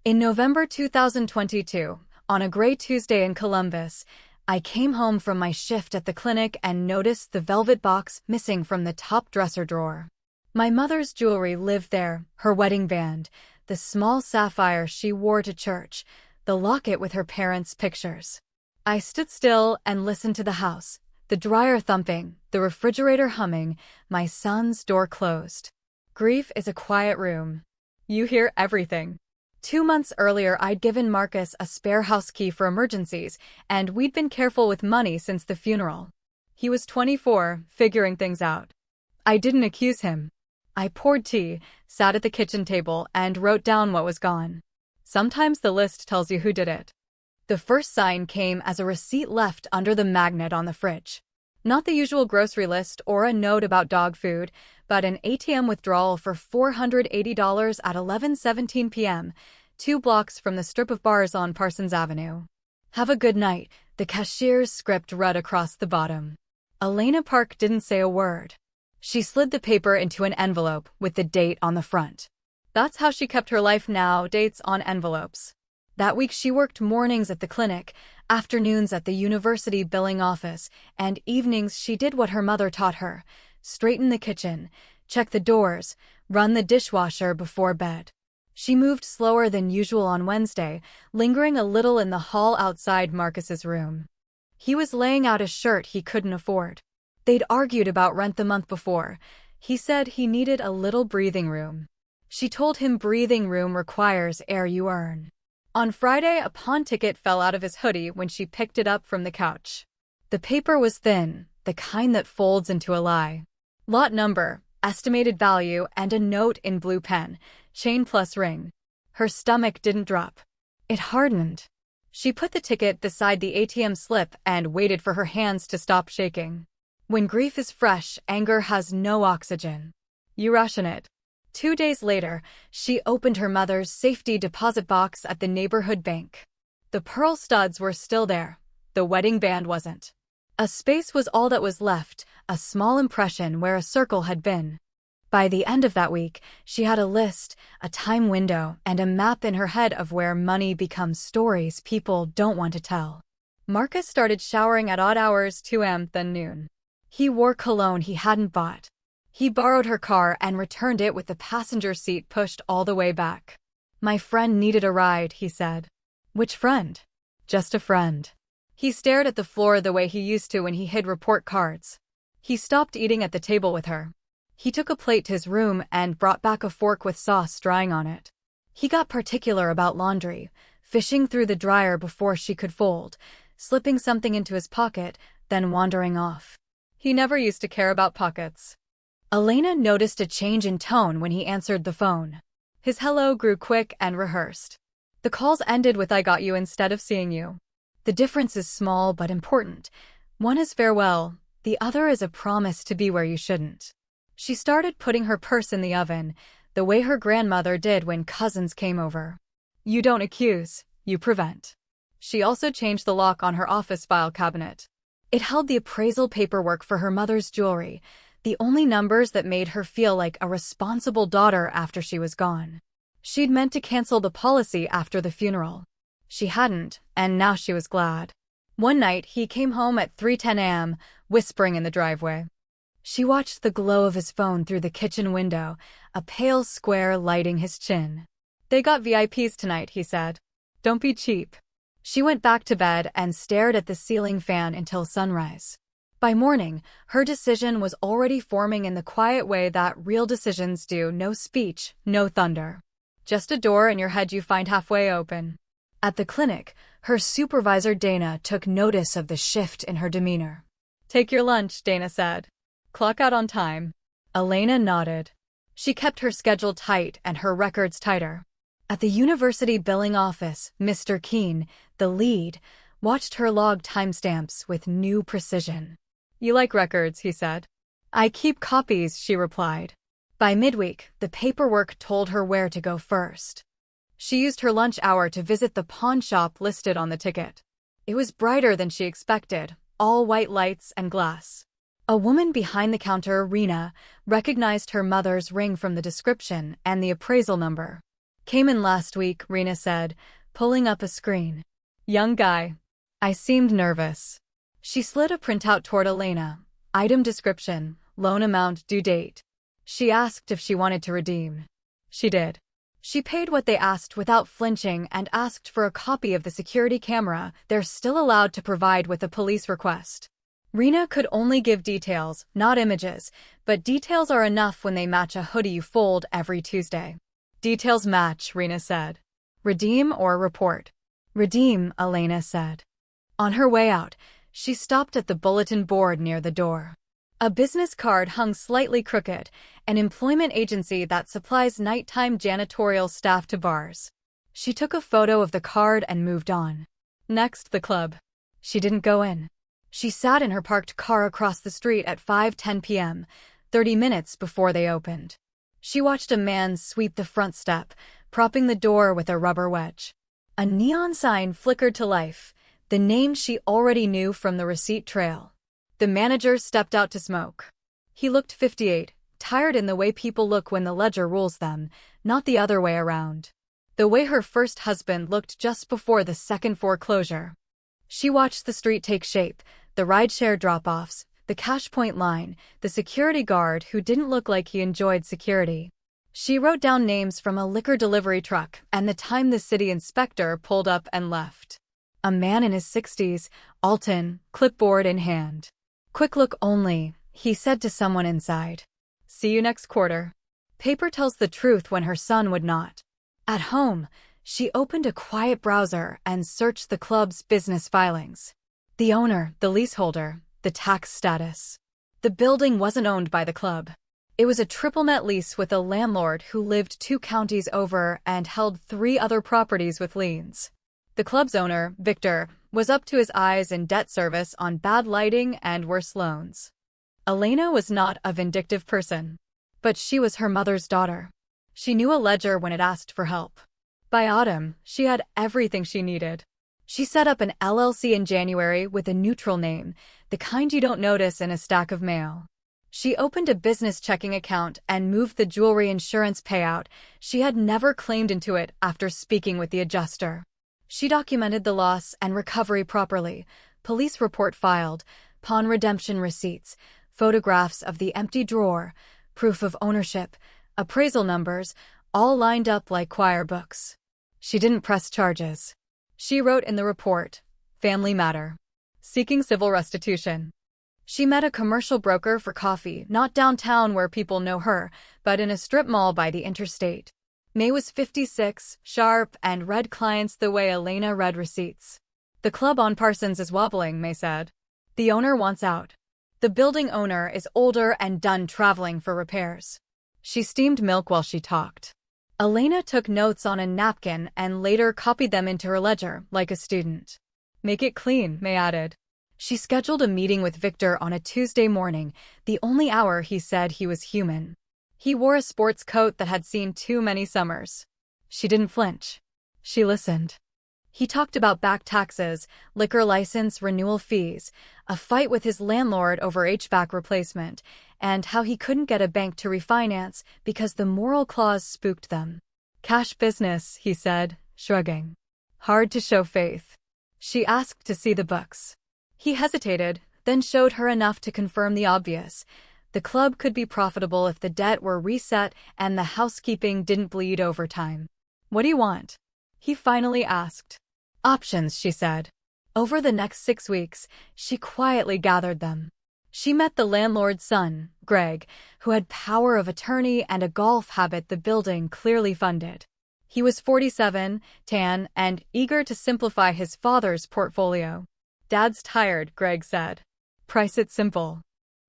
In November 2022, on a gray Tuesday in Columbus, I came home from my shift at the clinic and noticed the velvet box missing from the top dresser drawer. My mother's jewelry lived there, her wedding band, the small sapphire she wore to church, the locket with her parents' pictures. I stood still and listened to the house, the dryer thumping, the refrigerator humming, my son's door closed. Grief is a quiet room. You hear everything. 2 months earlier, I'd given Marcus a spare house key for emergencies, and we'd been careful with money since the funeral. He was 24, figuring things out. I didn't accuse him. I poured tea, sat at the kitchen table, and wrote down what was gone. Sometimes the list tells you who did it. The first sign came as a receipt left under the magnet on the fridge. Not the usual grocery list or a note about dog food, but an ATM withdrawal for $480 at 11:17 p.m., 2 blocks from the strip of bars on Parsons Avenue. Have a good night, the cashier's script read across the bottom. Elena Park didn't say a word. She slid the paper into an envelope with the date on the front. That's how she kept her life now, dates on envelopes. That week she worked mornings at the clinic, afternoons at the university billing office, and evenings she did what her mother taught her: straighten the kitchen, check the doors, run the dishwasher before bed. She moved slower than usual on Wednesday, lingering a little in the hall outside Marcus's room. He was laying out a shirt he couldn't afford. They'd argued about rent the month before. He said he needed a little breathing room. She told him breathing room requires air you earn. On Friday, a pawn ticket fell out of his hoodie when she picked it up from the couch. The paper was thin, the kind that folds into a lie. Lot number, estimated value, and a note in blue pen, chain plus ring. Her stomach didn't drop. It hardened. She put the ticket beside the ATM slip and waited for her hands to stop shaking. When grief is fresh, anger has no oxygen. You ration it. 2 days later, she opened her mother's safety deposit box at the neighborhood bank. The pearl studs were still there. The wedding band wasn't. A space was all that was left, a small impression where a circle had been. By the end of that week, she had a list, a time window, and a map in her head of where money becomes stories people don't want to tell. Marcus started showering at odd hours, 2 a.m., then noon. He wore cologne he hadn't bought. He borrowed her car and returned it with the passenger seat pushed all the way back. My friend needed a ride, he said. Which friend? Just a friend. He stared at the floor the way he used to when he hid report cards. He stopped eating at the table with her. He took a plate to his room and brought back a fork with sauce drying on it. He got particular about laundry, fishing through the dryer before she could fold, slipping something into his pocket, then wandering off. He never used to care about pockets. Elena noticed a change in tone when he answered the phone. His hello grew quick and rehearsed. The calls ended with "I got you" instead of "seeing you." The difference is small but important. One is farewell, the other is a promise to be where you shouldn't. She started putting her purse in the oven, the way her grandmother did when cousins came over. You don't accuse, you prevent. She also changed the lock on her office file cabinet. It held the appraisal paperwork for her mother's jewelry, the only numbers that made her feel like a responsible daughter after she was gone. She'd meant to cancel the policy after the funeral. She hadn't, and now she was glad. One night, he came home at 3:10 a.m., whispering in the driveway. She watched the glow of his phone through the kitchen window, a pale square lighting his chin. They got VIPs tonight, he said. Don't be cheap. She went back to bed and stared at the ceiling fan until sunrise. By morning, her decision was already forming in the quiet way that real decisions do: no speech, no thunder. Just a door in your head you find halfway open. At the clinic, her supervisor Dana took notice of the shift in her demeanor. Take your lunch, Dana said. Clock out on time. Elena nodded. She kept her schedule tight and her records tighter. At the university billing office, Mr. Keene, the lead, watched her log timestamps with new precision. You like records, he said. I keep copies, she replied. By midweek, the paperwork told her where to go first. She used her lunch hour to visit the pawn shop listed on the ticket. It was brighter than she expected, all white lights and glass. A woman behind the counter, Rena, recognized her mother's ring from the description and the appraisal number. Came in last week, Rena said, pulling up a screen. Young guy. I seemed nervous. She slid a printout toward Elena. Item description, loan amount, due date. She asked if she wanted to redeem. She did. She paid what they asked without flinching and asked for a copy of the security camera they're still allowed to provide with a police request. Rena could only give details, not images, but details are enough when they match a hoodie you fold every Tuesday. Details match, Rena said. Redeem or report? Redeem, Elena said. On her way out, she stopped at the bulletin board near the door. A business card hung slightly crooked, an employment agency that supplies nighttime janitorial staff to bars. She took a photo of the card and moved on. Next, the club. She didn't go in. She sat in her parked car across the street at 5:10 p.m., 30 minutes before they opened. She watched a man sweep the front step, propping the door with a rubber wedge. A neon sign flickered to life, the name she already knew from the receipt trail. The manager stepped out to smoke. He looked 58, tired in the way people look when the ledger rules them, not the other way around. The way her first husband looked just before the second foreclosure. She watched the street take shape, the rideshare drop-offs, the cash point line, the security guard who didn't look like he enjoyed security. She wrote down names from a liquor delivery truck and the time the city inspector pulled up and left. A man in his 60s, Alton, clipboard in hand. Quick look only, he said to someone inside. See you next quarter. Paper tells the truth when her son would not. At home, she opened a quiet browser and searched the club's business filings. The owner, the leaseholder, the tax status. The building wasn't owned by the club. It was a triple-net lease with a landlord who lived 2 counties over and held 3 other properties with liens. The club's owner, Victor, was up to his eyes in debt service on bad lighting and worse loans. Elena was not a vindictive person. But she was her mother's daughter. She knew a ledger when it asked for help. By autumn, she had everything she needed. She set up an LLC in January with a neutral name, the kind you don't notice in a stack of mail. She opened a business checking account and moved the jewelry insurance payout she had never claimed into it after speaking with the adjuster. She documented the loss and recovery properly, police report filed, pawn redemption receipts, photographs of the empty drawer, proof of ownership, appraisal numbers, all lined up like choir books. She didn't press charges. She wrote in the report, Family Matter. Seeking civil restitution. She met a commercial broker for coffee, not downtown where people know her, but in a strip mall by the interstate. May was 56, sharp, and read clients the way Elena read receipts. The club on Parsons is wobbling, May said. The owner wants out. The building owner is older and done traveling for repairs. She steamed milk while she talked. Elena took notes on a napkin and later copied them into her ledger, like a student. Make it clean, May added. She scheduled a meeting with Victor on a Tuesday morning, the only hour he said he was human. He wore a sports coat that had seen too many summers. She didn't flinch. She listened. He talked about back taxes, liquor license renewal fees, a fight with his landlord over HVAC replacement, and how he couldn't get a bank to refinance because the moral clause spooked them. Cash business, he said, shrugging. Hard to show faith. She asked to see the books. He hesitated, then showed her enough to confirm the obvious. The club could be profitable if the debt were reset and the housekeeping didn't bleed over time. What do you want? He finally asked. Options, she said. Over the next 6 weeks, she quietly gathered them. She met the landlord's son, Greg, who had power of attorney and a golf habit the building clearly funded. He was 47, tan, and eager to simplify his father's portfolio. Dad's tired, Greg said. Price it simple.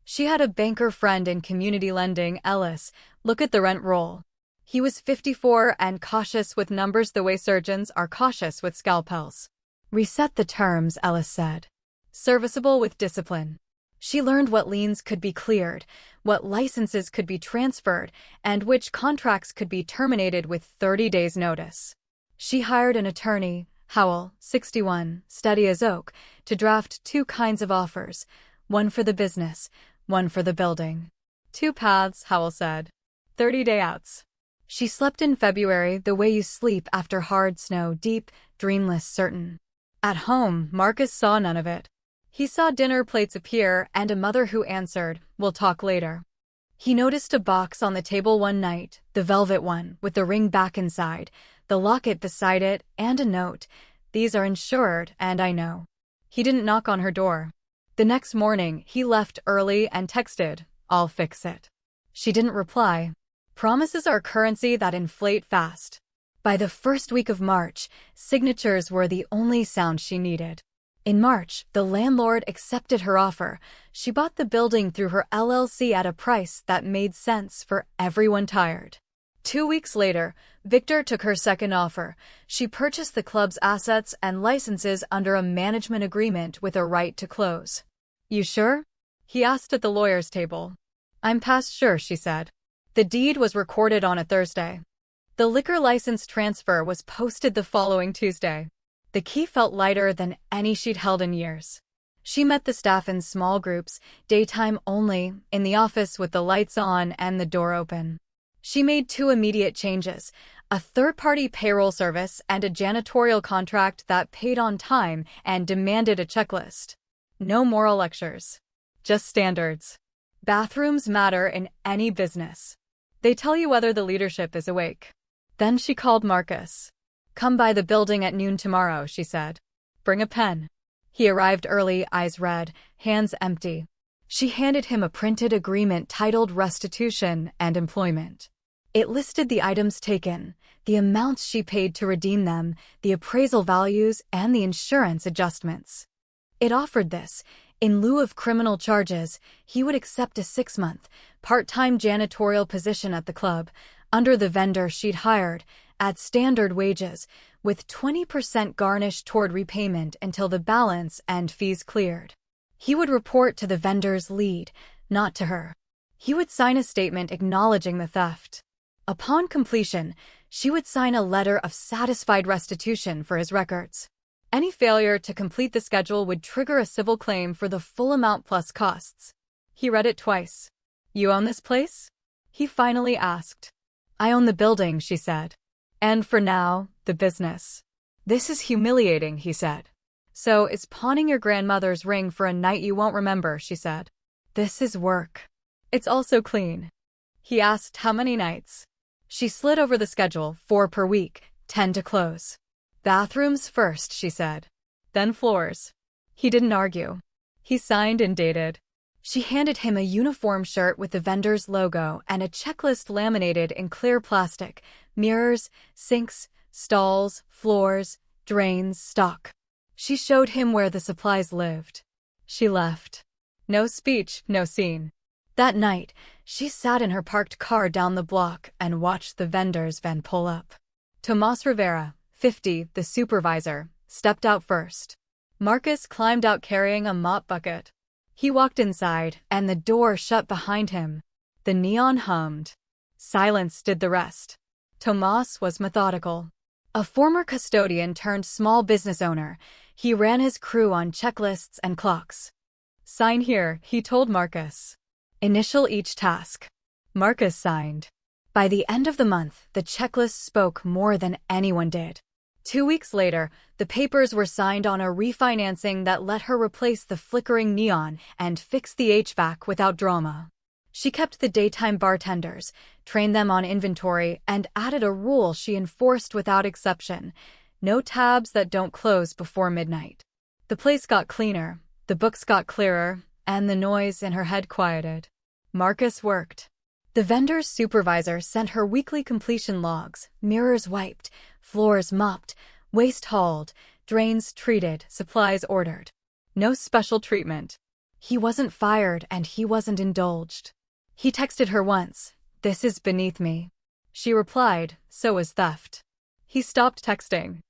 She had a banker friend in community lending, Ellis, look at the rent roll. He was 54 and cautious with numbers the way surgeons are cautious with scalpels. Reset the terms, Ellis said. Serviceable with discipline. She learned what liens could be cleared, what licenses could be transferred, and which contracts could be terminated with 30 days' notice. She hired an attorney, Howell, 61, steady as oak, to draft 2 kinds of offers, one for the business, one for the building. 2 paths, Howell said. 30-day outs. She slept in February the way you sleep after hard snow, deep, dreamless, certain. At home, Marcus saw none of it. He saw dinner plates appear and a mother who answered, "We'll talk later." He noticed a box on the table one night, the velvet one, with the ring back inside, the locket beside it, and a note. "These are insured, and I know." He didn't knock on her door. The next morning, he left early and texted, "I'll fix it." She didn't reply. Promises are currency that inflate fast. By the first week of March, signatures were the only sound she needed. In March, the landlord accepted her offer. She bought the building through her LLC at a price that made sense for everyone tired. 2 weeks later, Victor took her second offer. She purchased the club's assets and licenses under a management agreement with a right to close. "You sure?" he asked at the lawyer's table. "I'm past sure," she said. The deed was recorded on a Thursday. The liquor license transfer was posted the following Tuesday. The key felt lighter than any she'd held in years. She met the staff in small groups, daytime only, in the office with the lights on and the door open. She made 2 immediate changes, a third-party payroll service and a janitorial contract that paid on time and demanded a checklist. No moral lectures. Just standards. Bathrooms matter in any business. They tell you whether the leadership is awake. Then she called Marcus. "Come by the building at noon tomorrow," she said. "Bring a pen." He arrived early, eyes red, hands empty. She handed him a printed agreement titled Restitution and Employment. It listed the items taken, the amounts she paid to redeem them, the appraisal values, and the insurance adjustments. It offered this. In lieu of criminal charges, he would accept a 6-month, part-time janitorial position at the club, under the vendor she'd hired, at standard wages, with 20% garnished toward repayment until the balance and fees cleared. He would report to the vendor's lead, not to her. He would sign a statement acknowledging the theft. Upon completion, she would sign a letter of satisfied restitution for his records. Any failure to complete the schedule would trigger a civil claim for the full amount plus costs. He read it twice. "You own this place?" he finally asked. "I own the building," she said. "And for now, the business." "This is humiliating," he said. "So is pawning your grandmother's ring for a night you won't remember," she said. "This is work." "It's also clean." He asked how many nights. She slid over the schedule, 4 per week, 10 to close. "Bathrooms first," she said. "Then floors." He didn't argue. He signed and dated. She handed him a uniform shirt with the vendor's logo and a checklist laminated in clear plastic: mirrors, sinks, stalls, floors, drains, stock. She showed him where the supplies lived. She left. No speech, no scene. That night, she sat in her parked car down the block and watched the vendor's van pull up. Tomas Rivera, 50, the supervisor, stepped out first. Marcus climbed out carrying a mop bucket. He walked inside, and the door shut behind him. The neon hummed. Silence did the rest. Tomas was methodical. A former custodian turned small business owner, he ran his crew on checklists and clocks. "Sign here," he told Marcus. "Initial each task." Marcus signed. By the end of the month, the checklist spoke more than anyone did. 2 weeks later, the papers were signed on a refinancing that let her replace the flickering neon and fix the HVAC without drama. She kept the daytime bartenders, trained them on inventory, and added a rule she enforced without exception: no tabs that don't close before midnight. The place got cleaner, the books got clearer, and the noise in her head quieted. Marcus worked. The vendor's supervisor sent her weekly completion logs: mirrors wiped, floors mopped, waste hauled, drains treated, supplies ordered. No special treatment. He wasn't fired and he wasn't indulged. He texted her once, "This is beneath me." She replied, "So is theft." He stopped texting.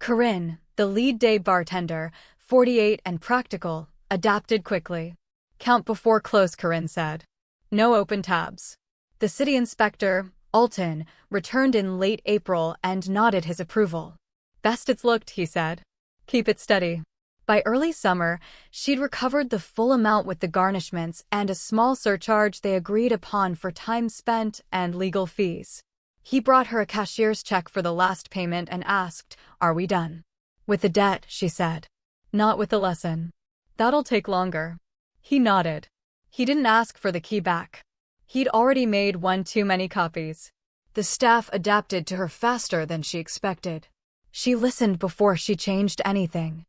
Corinne, the lead day bartender, 48 and practical, adapted quickly. "Count before close," Corinne said. No open tabs. The city inspector, Alton, returned in late April and nodded his approval. "Best it's looked," he said. "Keep it steady." By early summer, she'd recovered the full amount with the garnishments and a small surcharge they agreed upon for time spent and legal fees. He brought her a cashier's check for the last payment and asked, "Are we done?" "With the debt," she said. "Not with the lesson. That'll take longer." He nodded. He didn't ask for the key back. He'd already made one too many copies. The staff adapted to her faster than she expected. She listened before she changed anything.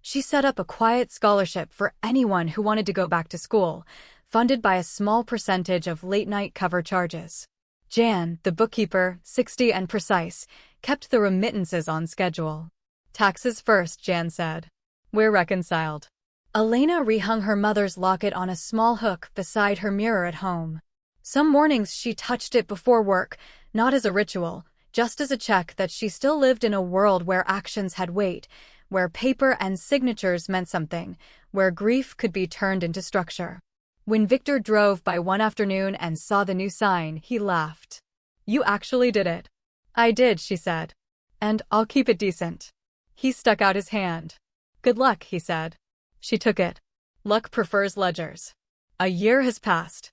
She set up a quiet scholarship for anyone who wanted to go back to school, funded by a small percentage of late-night cover charges. Jan, the bookkeeper, 60 and precise, kept the remittances on schedule. "Taxes first," Jan said. "We're reconciled." Elena rehung her mother's locket on a small hook beside her mirror at home. Some mornings she touched it before work, not as a ritual, just as a check that she still lived in a world where actions had weight, where paper and signatures meant something, where grief could be turned into structure. When Victor drove by one afternoon and saw the new sign, he laughed. "You actually did it." "I did," she said. "And I'll keep it decent." He stuck out his hand. "Good luck," he said. She took it. Luck prefers ledgers. A year has passed.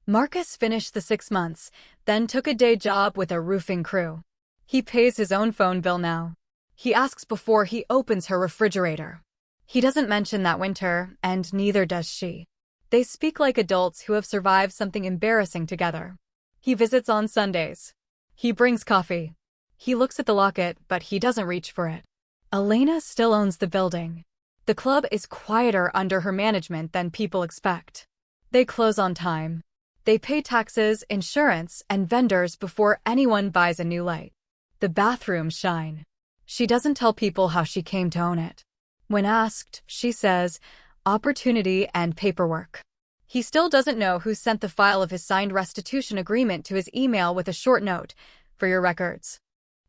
Marcus finished the 6 months, then took a day job with a roofing crew. He pays his own phone bill now. He asks before he opens her refrigerator. He doesn't mention that winter, and neither does she. They speak like adults who have survived something embarrassing together. He visits on Sundays. He brings coffee. He looks at the locket, but he doesn't reach for it. Elena still owns the building. The club is quieter under her management than people expect. They close on time. They pay taxes, insurance, and vendors before anyone buys a new light. The bathrooms shine. She doesn't tell people how she came to own it. When asked, she says, opportunity and paperwork. He still doesn't know who sent the file of his signed restitution agreement to his email with a short note, "For your records."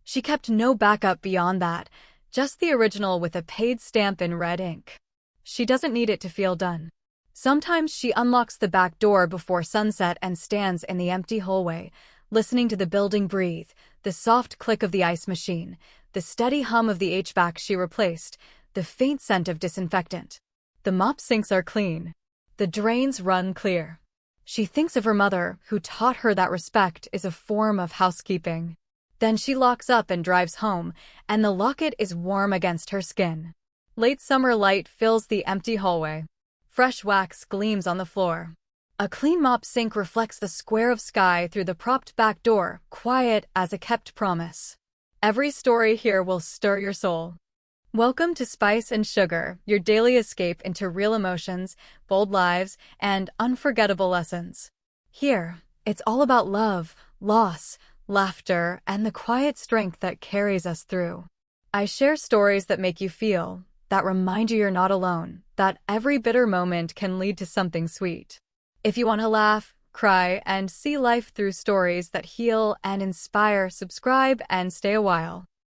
She kept no backup beyond that, just the original with a paid stamp in red ink. She doesn't need it to feel done. Sometimes she unlocks the back door before sunset and stands in the empty hallway, listening to the building breathe, the soft click of the ice machine, the steady hum of the HVAC she replaced, the faint scent of disinfectant. The mop sinks are clean. The drains run clear. She thinks of her mother, who taught her that respect is a form of housekeeping. Then she locks up and drives home, and the locket is warm against her skin. Late summer light fills the empty hallway. Fresh wax gleams on the floor. A clean mop sink reflects the square of sky through the propped back door, quiet as a kept promise. Every story here will stir your soul. Welcome to Spice and Sugar, your daily escape into real emotions, bold lives, and unforgettable lessons. Here, it's all about love, loss, laughter, and the quiet strength that carries us through. I share stories that make you feel, that remind you you're not alone, that every bitter moment can lead to something sweet. If you want to laugh, cry, and see life through stories that heal and inspire, subscribe and stay a while.